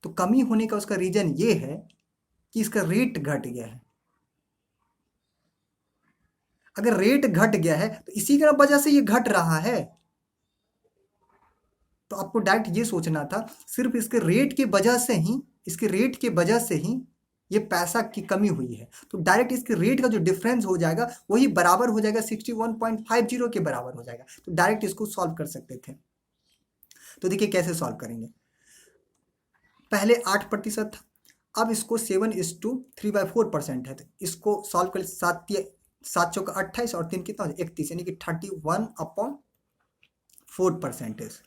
तो कमी होने का उसका रीजन ये है कि इसका रेट घट गया है। अगर रेट घट गया है तो इसी की वजह से ये घट रहा है। तो आपको डायरेक्ट ये सोचना था सिर्फ इसके रेट की वजह से ही, इसके रेट की वजह से ही ये पैसा की कमी हुई है। तो डायरेक्ट इसके रेट का जो डिफरेंस हो जाएगा वही बराबर हो जाएगा 61.50 के बराबर हो जाएगा। तो डायरेक्ट इसको सॉल्व कर सकते थे। तो देखिए कैसे सॉल्व करेंगे। पहले 8% था, अब इसको 7:3/4% है, तो इसको सॉल्व कर 7 चौका 28 और 3 कितना 31, यानी कि 31/4%।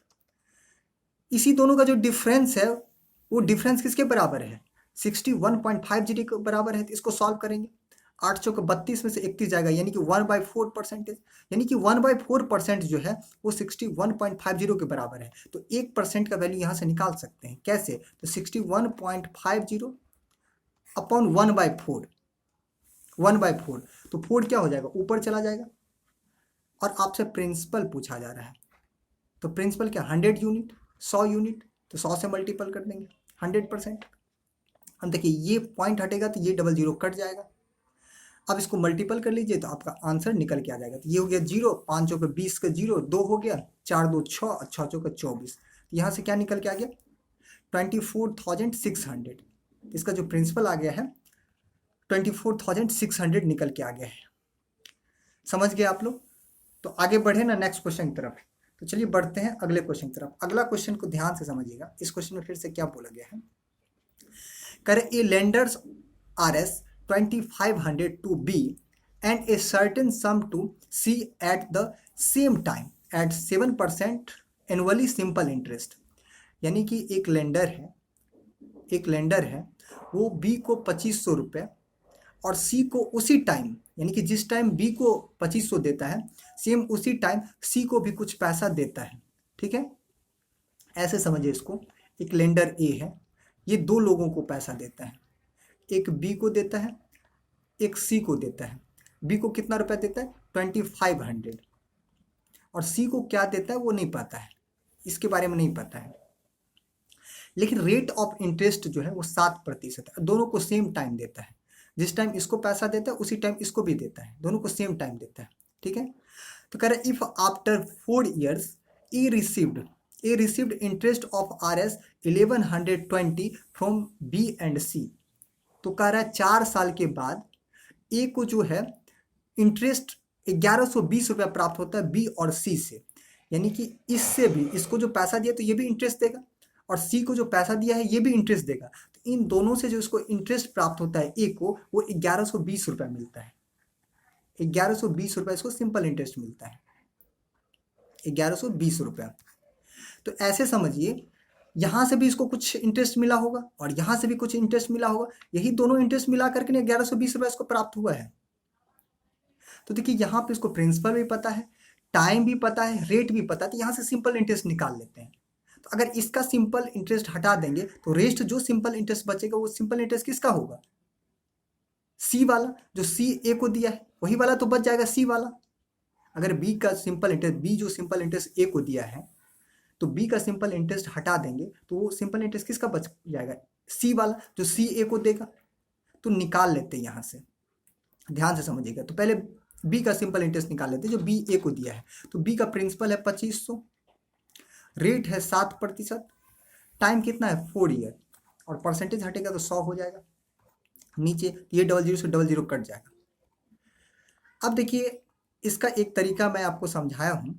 इसी दोनों का जो डिफरेंस है वो डिफरेंस किसके बराबर है? 61.50 के बराबर है। तो इसको सॉल्व करेंगे, 8 चौका 32 में से 31 जाएगा, यानी कि 1/4%, यानी कि 1/4% जो है वो 61.50 के बराबर है। तो 1% का वैल्यू यहाँ से निकाल सकते हैं। कैसे? तो 61.50 अपॉन 1/4, 1/4, तो 4 क्या हो जाएगा? ऊपर चला जाएगा। और आपसे प्रिंसिपल पूछा जा रहा है, तो प्रिंसिपल क्या 100 यूनिट, 100 यूनिट, तो 100 से मल्टीपल कर देंगे 100%। हम देखिए ये पॉइंट हटेगा तो ये 00 कट जाएगा। अब इसको मल्टीपल कर लीजिए तो आपका आंसर निकल के आ जाएगा। तो ये हो गया 0, 5 चौके 20 का 0, 2 हो गया, 4 2 6, 6 चौके 24। यहाँ से क्या निकल के आ गया? 24,600। इसका जो प्रिंसिपल आ गया है 24,600 निकल के आ गया है। समझ गए आप लोग? तो आगे बढ़े ना नेक्स्ट क्वेश्चन की तरफ। तो चलिए बढ़ते हैं अगले क्वेश्चन की तरफ। अगला क्वेश्चन को ध्यान से समझिएगा। इस क्वेश्चन में फिर से क्या बोला गया है? करे ए lenders Rs 2,500 to B and a certain sum to C at the same time at 7% annually simple interest। यानी कि एक लेंडर है वो B को 2500 रुपये और C को उसी टाइम, यानी कि जिस टाइम B को 2500 देता है सेम उसी टाइम C को भी कुछ पैसा देता है। ठीक है, ऐसे समझिए इसको। एक लेंडर A है, ये 2 लोगों को पैसा देता है, एक B को देता है, एक C को देता है। B को कितना रुपया देता है? 2,500, और C को क्या देता है वो नहीं पता है, इसके बारे में नहीं पता है। लेकिन रेट ऑफ इंटरेस्ट जो है वो 7% है। दोनों को सेम टाइम देता है, जिस टाइम इसको पैसा देता है उसी टाइम इसको भी देता है, दोनों को सेम टाइम देता है। ठीक है, तो कह रहा है if after 4 years A received interest of Rs 1120 from B and C। तो कह रहा है 4 साल के बाद ए को जो है इंटरेस्ट 1120 रुपया प्राप्त होता है B और C से, यानी कि इससे भी, इसको जो पैसा दिया तो ये भी इंटरेस्ट देगा और C को जो पैसा दिया है ये भी इंटरेस्ट देगा। तो इन दोनों से जो इसको इंटरेस्ट प्राप्त होता है ए को, वो 1120 रुपये मिलता है। 1120 रुपये इसको सिंपल इंटरेस्ट मिलता है, 1120 रुपये। तो ऐसे समझिए, यहाँ से भी इसको कुछ इंटरेस्ट मिला होगा और यहाँ से भी कुछ इंटरेस्ट मिला होगा, यही दोनों इंटरेस्ट मिला करके 1120 रुपये इसको प्राप्त हुआ है। तो देखिए यहाँ पे इसको प्रिंसिपल भी पता है, टाइम भी पता है, रेट भी पता है, तो यहाँ से सिंपल इंटरेस्ट निकाल लेते हैं। तो अगर इसका सिंपल इंटरेस्ट हटा देंगे तो रेस्ट जो सिंपल इंटरेस्ट बचेगा वो सिंपल इंटरेस्ट किसका होगा? सी वाला, जो सी ए को दिया है वही वाला तो बच जाएगा, सी वाला। अगर बी का सिंपल इंटरेस्ट, बी जो सिंपल इंटरेस्ट ए को दिया है, तो बी का सिंपल इंटरेस्ट हटा देंगे तो वो सिंपल इंटरेस्ट किसका बच जाएगा? सी वाला, जो सी ए को देगा। तो निकाल लेते हैं यहाँ से, ध्यान से समझिएगा। तो पहले बी का सिंपल इंटरेस्ट निकाल लेते हैं जो बी ए को दिया है। तो बी का प्रिंसिपल है 2500, रेट है 7%, टाइम कितना है 4 ईयर, और परसेंटेज हटेगा तो 100 हो जाएगा। नीचे ये 00 से 00 कट जाएगा। अब देखिए इसका एक तरीका मैं आपको समझाया हूँ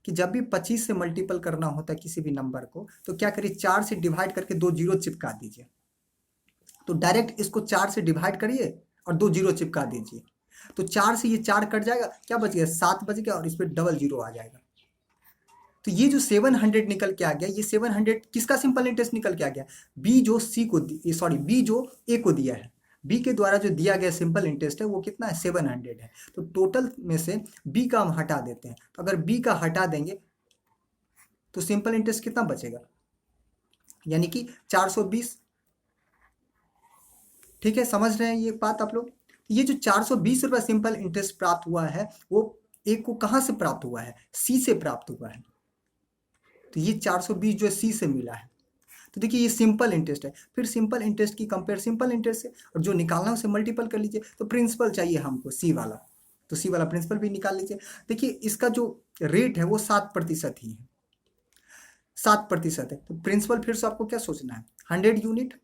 कि जब भी 25 से मल्टीपल करना होता है किसी भी नंबर को, तो क्या करिए 4 से डिवाइड करके 2 जीरो चिपका दीजिए। तो डायरेक्ट इसको 4 से डिवाइड करिए और 2 जीरो चिपका दीजिए। तो 4 से ये 4 कट जाएगा, क्या बच गया? 7 बच गया, और इस पर 00 आ जाएगा। तो ये जो 700 निकल के आ गया, ये 700 किसका सिंपल इंटरेस्ट निकल के आ गया? बी जो सी को, सॉरी बी जो ए को दिया है, बी के द्वारा जो दिया गया सिंपल इंटरेस्ट है वो कितना है? 700 है। तो टोटल में से बी का हम हटा देते हैं। तो अगर बी का हटा देंगे तो सिंपल इंटरेस्ट कितना बचेगा? यानी कि 420। ठीक है, समझ रहे हैं ये बात आप लोग? ये जो 420 रुपये सिंपल इंटरेस्ट प्राप्त हुआ है वो ए को कहाँ से प्राप्त हुआ है? सी से प्राप्त हुआ है। तो ये 420 जो है सी से मिला है। तो देखिए ये सिंपल इंटरेस्ट है। फिर सिंपल इंटरेस्ट की कंपेयर सिंपल इंटरेस्ट से, और जो निकालना है उसे मल्टीपल कर लीजिए। तो प्रिंसिपल चाहिए हमको सी वाला, तो सी वाला प्रिंसिपल भी निकाल लीजिए। देखिए इसका जो रेट है वो 7% ही है, 7% है। तो प्रिंसिपल फिर से आपको क्या सोचना है? 100 यूनिट,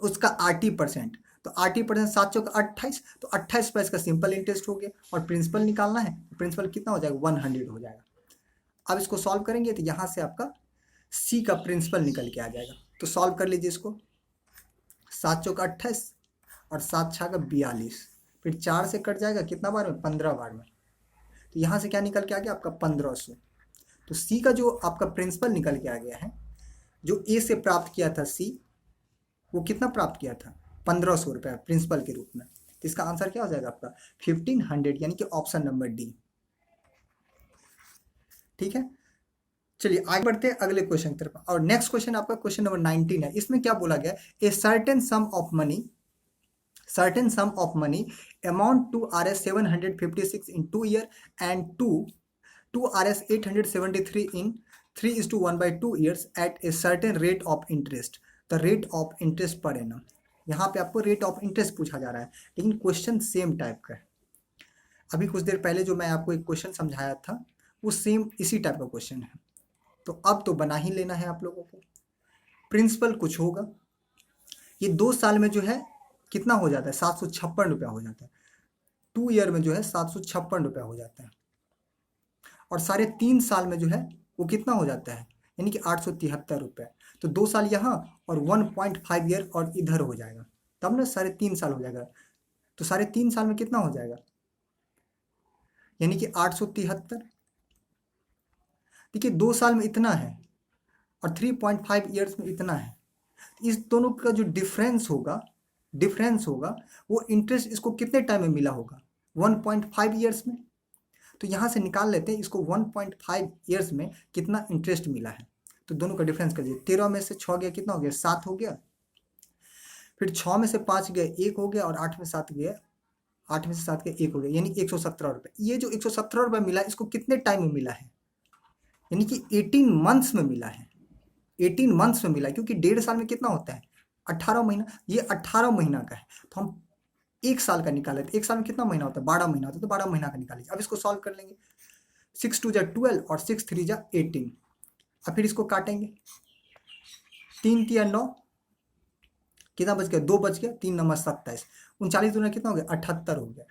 उसका 80%। तो 80% 7 चौक 28, तो 28 पैसे का सिंपल इंटरेस्ट हो गया, और प्रिंसिपल निकालना है। प्रिंसिपल कितना हो जाएगा? 100 हो जाएगा। अब इसको सॉल्व करेंगे तो यहाँ से आपका सी का प्रिंसिपल निकल के आ जाएगा। तो सॉल्व कर लीजिए इसको। 7 चौक 28 और 7 छः का 42, फिर 4 से कट जाएगा कितना बार में? 15 बार में। तो यहाँ से क्या निकल के आ गया आपका? 1500। तो सी का जो आपका प्रिंसिपल निकल के आ गया है, जो ए से प्राप्त किया था सी, वो कितना प्राप्त किया था? 1500 रुपये प्रिंसिपल के रूप में। तो इसका आंसर क्या हो जाएगा आपका? 1500, यानी कि ऑप्शन नंबर डी। ठीक है, चलिए आगे बढ़ते हैं अगले क्वेश्चन की तरफ। और नेक्स्ट क्वेश्चन आपका क्वेश्चन नंबर 19 है। इसमें क्या बोला गया? A certain sum of money amount to Rs 756 in 2 year and to Rs 873 in 3:1/2 years at a certain rate of interest, the rate of interest per annum। यहाँ पे आपको rate of interest पूछा जा रहा है, लेकिन क्वेश्चन सेम टाइप का है। अभी कुछ देर पहले जो मैं आपको एक क्वेश्चन समझाया था वो सेम इसी टाइप का क्वेश्चन है। तो अब तो बना ही लेना है आप लोगों को। प्रिंसिपल कुछ होगा, ये 2 साल में जो है कितना हो जाता है? 756 रुपया हो जाता है। 2 ईयर में जो है 756 रुपया हो जाता है, और साढ़े 3 साल में जो है वो कितना हो जाता है? यानी कि 873 रुपये। तो 2 साल यहाँ और 1.5 ईयर और इधर हो जाएगा, तब ना 3.5 साल हो जाएगा। तो 3.5 साल में कितना हो जाएगा? यानी कि 873। देखिए 2 साल में इतना है और 3.5 ईयर्स में इतना है। इस दोनों का जो डिफरेंस होगा वो इंटरेस्ट इसको कितने टाइम में मिला होगा? 1.5 ईयर्स में। तो यहाँ से निकाल लेते हैं इसको 1.5 ईयर्स में कितना इंटरेस्ट मिला है। तो दोनों का डिफरेंस कर दीजिए। 13 में से 6 गया, कितना हो गया? 7 हो गया। फिर 6 में से 5 गया, 1 हो गया, और 8 में 7 गया, 8 में से 7 गया, 1 हो गया, यानी 117 रुपये। ये जो 117 रुपये मिला इसको कितने टाइम में मिला है? यानी कि 18 मंथ्स में मिला है। 18 मंथ्स में मिला है, क्योंकि 1.5 साल में कितना होता है? 18 महीना। ये 18 महीना का है, तो हम 1 साल का निकाले। तो 1 साल में कितना महीना होता है? 12 महीना होता है। तो 12 महीना का निकालिए। अब इसको सॉल्व कर लेंगे। 6 2 जा 12 और 6 3 जा 18। अब फिर इसको काटेंगे। 3 3 9, कितना बच गया? 2 बच गया। 3 9 27, 39 दूना कितना हो गया? 78 हो गया।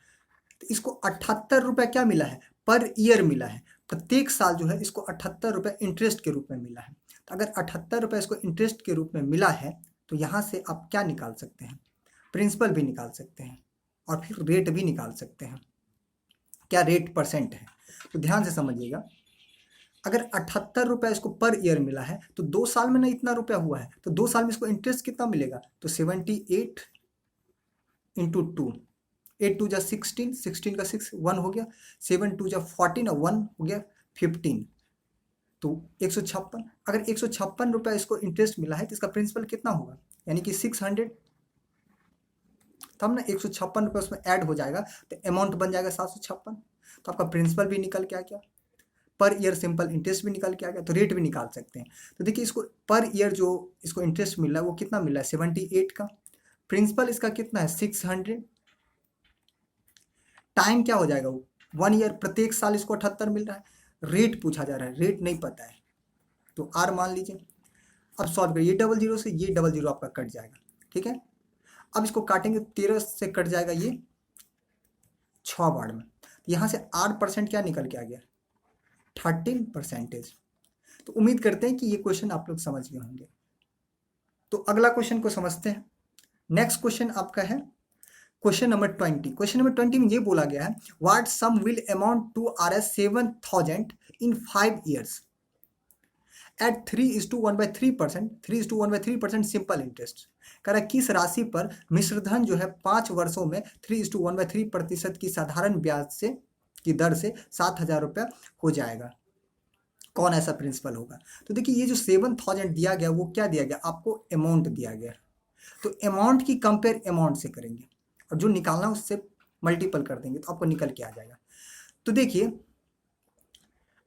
तो इसको 78 रुपये क्या मिला है? पर ईयर मिला है। प्रत्येक साल जो है इसको 78 रुपये इंटरेस्ट के रूप में मिला है। तो अगर 78 रुपये इसको इंटरेस्ट के रूप में मिला है तो यहाँ से आप क्या निकाल सकते हैं, प्रिंसिपल भी निकाल सकते हैं और फिर रेट भी निकाल सकते हैं, क्या रेट परसेंट है। तो ध्यान से समझिएगा, अगर 78 रुपये इसको पर ईयर मिला है तो 2 साल में ना इतना रुपया हुआ है, तो 2 साल में इसको इंटरेस्ट कितना मिलेगा, तो 78 इंटू 2, 8 2 जा 16, 16 का 6 1 हो गया, 7 2 जा 14 और 1 हो गया 15, तो 156। अगर 156 रुपया इसको इंटरेस्ट मिला है तो इसका प्रिंसिपल कितना होगा, यानी कि 600, तब ना 156 रुपये उसमें ऐड हो जाएगा तो अमाउंट बन जाएगा 756। तो आपका प्रिंसिपल भी निकल के आ गया, पर ईयर सिंपल इंटरेस्ट भी निकल के आ गया, तो रेट भी निकाल सकते हैं। तो देखिए इसको पर ईयर जो इसको इंटरेस्ट मिल रहा है वो कितना मिल रहा है 78 का, प्रिंसिपल इसका कितना है 600, टाइम क्या हो जाएगा वो 1 ईयर, प्रत्येक साल इसको 78 मिल रहा है, रेट पूछा जा रहा है, रेट नहीं पता है तो आर मान लीजिए। अब सॉल्व करिए, ये 00 से ये 00 आपका कट जाएगा, ठीक है। अब इसको काटेंगे 13 से कट जाएगा ये 6 बार में, तो यहाँ से 8% क्या निकल के आ गया 13%। तो उम्मीद करते हैं कि ये क्वेश्चन आप लोग समझ गए होंगे। तो अगला क्वेश्चन को समझते हैं। नेक्स्ट क्वेश्चन आपका है क्वेश्चन नंबर 20। क्वेश्चन नंबर 20 में ये बोला गया है what sum will amount to Rs 7000 in 5 years at 3:1/3%, 3:1/3% simple interest. कह रहा है किस राशि पर मिश्रधन जो है 5 वर्षों में 3:1/3% की साधारण ब्याज से की दर से 7,000 रुपया हो जाएगा, कौन ऐसा प्रिंसिपल होगा। तो देखिए ये जो 7000 दिया गया वो क्या दिया गया, आपको अमाउंट दिया गया, तो अमाउंट की कंपेयर अमाउंट से करेंगे और जो निकालना उससे मल्टीपल कर देंगे तो आपको निकल के आ जाएगा। तो देखिए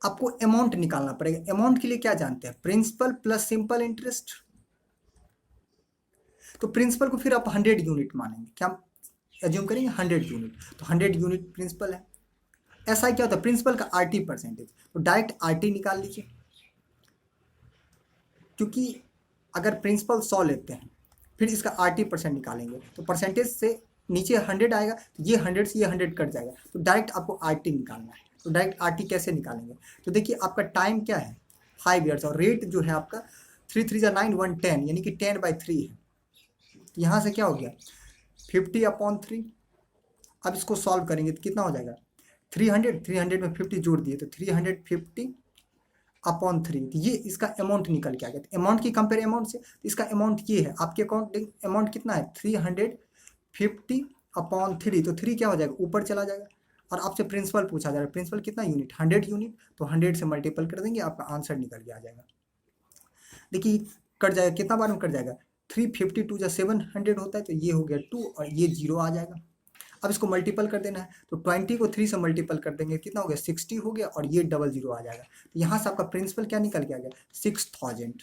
आपको अमाउंट निकालना पड़ेगा। अमाउंट के लिए क्या जानते हैं, प्रिंसिपल प्लस सिंपल इंटरेस्ट। तो प्रिंसिपल को फिर आप 100 यूनिट मानेंगे, क्या एज्यूम करेंगे 100 यूनिट, तो 100 यूनिट प्रिंसिपल है। ऐसा क्या होता है प्रिंसिपल का RT परसेंटेज, तो डायरेक्ट RT निकाल लीजिए, क्योंकि अगर प्रिंसिपल 100 लेते हैं फिर इसका RT% निकालेंगे तो परसेंटेज से नीचे 100 आएगा, तो ये 100 से ये 100 कट जाएगा, तो डायरेक्ट आपको RT निकालना है। तो डायरेक्ट RT कैसे निकालेंगे, तो देखिए आपका टाइम क्या है 5 ईयर्स और रेट जो है आपका 3 3 जा 9 1 10 यानी कि 10/3 है। तो यहाँ से क्या हो गया 50/3। अब इसको सॉल्व करेंगे तो कितना हो जाएगा 300 में 50 जोड़ दिए तो 350/3, तो ये इसका अमाउंट निकल के आ गया। तो अमाउंट की कंपेयर अमाउंट से, तो इसका अमाउंट ये है, आपके अकाउंट अमाउंट कितना है 350/3, तो 3 क्या हो जाएगा ऊपर चला जाएगा। और आपसे प्रिंसिपल पूछा जा रहा है, प्रिंसिपल कितना यूनिट 100 यूनिट, तो 100 से मल्टीपल कर देंगे आपका आंसर निकल के आ जाएगा। देखिए कट जाएगा, कितना बार में कट जाएगा 352 जा 700 होता है, तो ये हो गया 2 और ये 0 आ जाएगा। अब इसको मल्टीपल कर देना है, तो 20 को 3 से मल्टीपल कर देंगे, कितना हो गया 60 हो गया और ये 00 आ जाएगा। तो यहाँ से आपका प्रिंसिपल क्या निकल के आ गया 6000,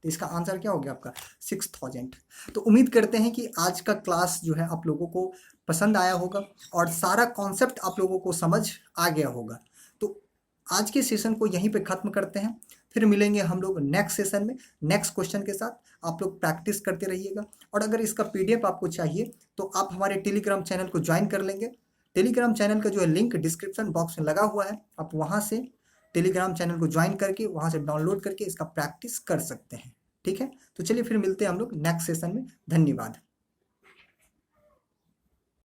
तो इसका आंसर क्या हो गया आपका 6000। तो उम्मीद करते हैं कि आज का क्लास जो है आप लोगों को पसंद आया होगा और सारा कॉन्सेप्ट आप लोगों को समझ आ गया होगा। तो आज के सेशन को यहीं पे ख़त्म करते हैं, फिर मिलेंगे हम लोग नेक्स्ट सेशन में नेक्स्ट क्वेश्चन के साथ। आप लोग प्रैक्टिस करते रहिएगा और अगर इसका PDF आपको चाहिए तो आप हमारे टेलीग्राम चैनल को ज्वाइन कर लेंगे। टेलीग्राम चैनल का जो है लिंक डिस्क्रिप्शन बॉक्स में लगा हुआ है, आप वहाँ से टेलीग्राम चैनल को ज्वाइन करके वहाँ से डाउनलोड करके इसका प्रैक्टिस कर सकते हैं। ठीक है, तो चलिए फिर मिलते हैं हम लोग नेक्स्ट सेशन में। धन्यवाद।